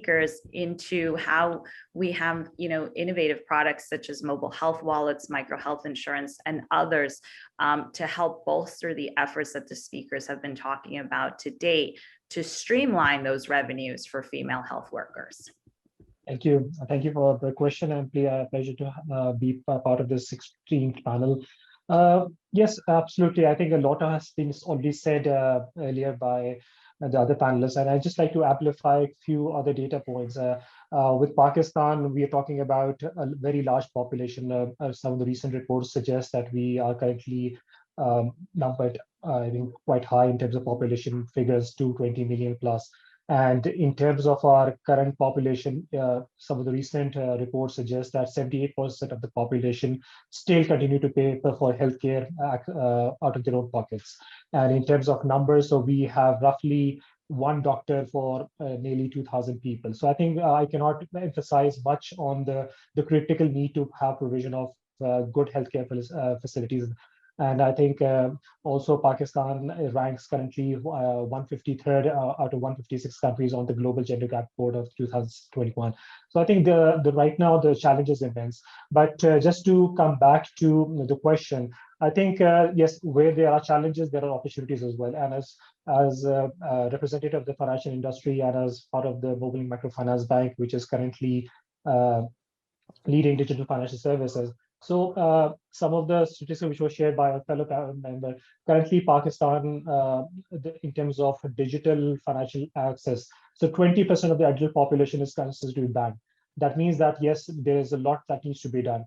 speakers into how we have, innovative products such as mobile health wallets, micro health insurance, and others to help bolster the efforts that the speakers have been talking about to date to streamline those revenues for female health workers. Thank you. Thank you for the question, and pleasure to be part of this extreme panel. Yes, absolutely. I think a lot has been already said earlier by the other panelists, and I'd just like to amplify a few other data points. With Pakistan, we are talking about a very large population. Some of the recent reports suggest that we are currently numbered, I think, quite high in terms of population figures, 220 million plus. And in terms of our current population, some of the recent reports suggest that 78% of the population still continue to pay for healthcare out of their own pockets. And in terms of numbers, so we have roughly one doctor for nearly 2,000 people. So I think I cannot emphasize much on the critical need to have provision of good healthcare facilities. And I think also Pakistan ranks currently 153rd out of 156 countries on the Global Gender Gap Report of 2021. So I think the right now the challenge is immense. But just to come back to the question, I think yes, where there are challenges, there are opportunities as well. And as representative of the financial industry and as part of the Mobile Microfinance Bank, which is currently leading digital financial services. So some of the statistics which were shared by our fellow member, currently Pakistan, in terms of digital financial access, so 20% of the adult population is considered to be banked. That means that, yes, there is a lot that needs to be done.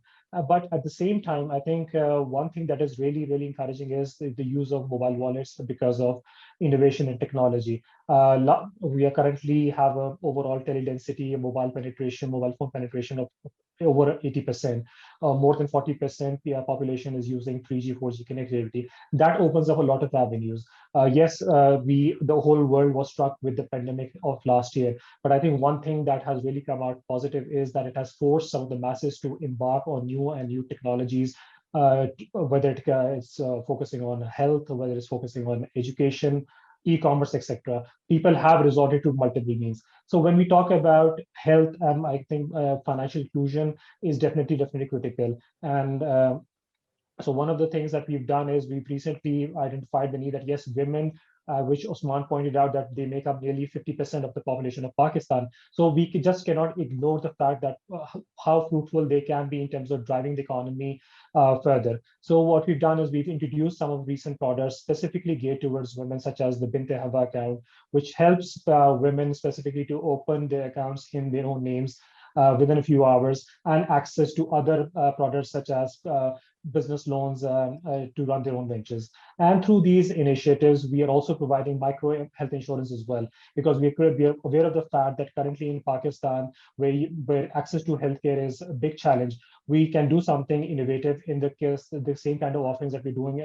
But at the same time, I think one thing that is really, really encouraging is the use of mobile wallets because of innovation and technology. We are currently have an overall teledensity, mobile phone penetration of over 80%. More than 40% the population is using 3G, 4G connectivity. That opens up a lot of avenues. Yes, the whole world was struck with the pandemic of last year, but I think one thing that has really come out positive is that it has forced some of the masses to embark on new technologies, whether it's focusing on health, or whether it's focusing on education, e-commerce, etc. People have resorted to multiple means. So when we talk about health, I think financial inclusion is definitely critical. And so one of the things that we've done is we've recently identified the need that, yes, women, which Osman pointed out, that they make up nearly 50% of the population of Pakistan. So we just cannot ignore the fact that how fruitful they can be in terms of driving the economy further. So what we've done is we've introduced some of recent products specifically geared towards women, such as the Binte Haba account, which helps women specifically to open their accounts in their own names within a few hours, and access to other products such as business loans to run their own ventures. And through these initiatives, we are also providing micro health insurance as well, because we are aware of the fact that currently in Pakistan, where access to healthcare is a big challenge, we can do something innovative in the same kind of offerings that we're doing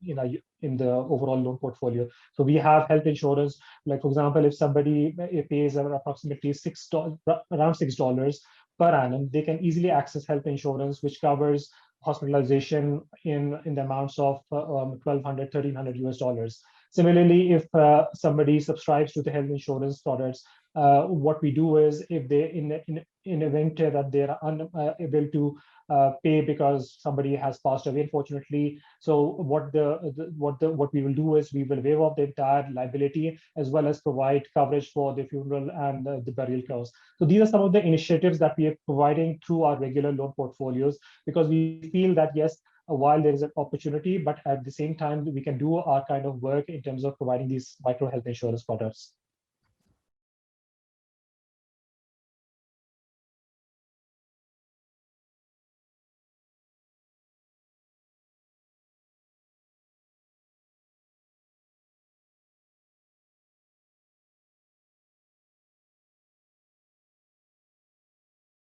in the overall loan portfolio. So we have health insurance, like for example, if somebody pays approximately around $6 per annum, they can easily access health insurance, which covers hospitalization in the amounts of $1,200, $1,300 US. Similarly, if somebody subscribes to the health insurance products, what we do is, if they in event that they are unable to pay because somebody has passed away, unfortunately, so what we will do is we will waive off the entire liability, as well as provide coverage for the funeral and the burial costs. So these are some of the initiatives that we are providing through our regular loan portfolios, because we feel that, yes, while there is an opportunity, but at the same time, we can do our kind of work in terms of providing these micro health insurance products.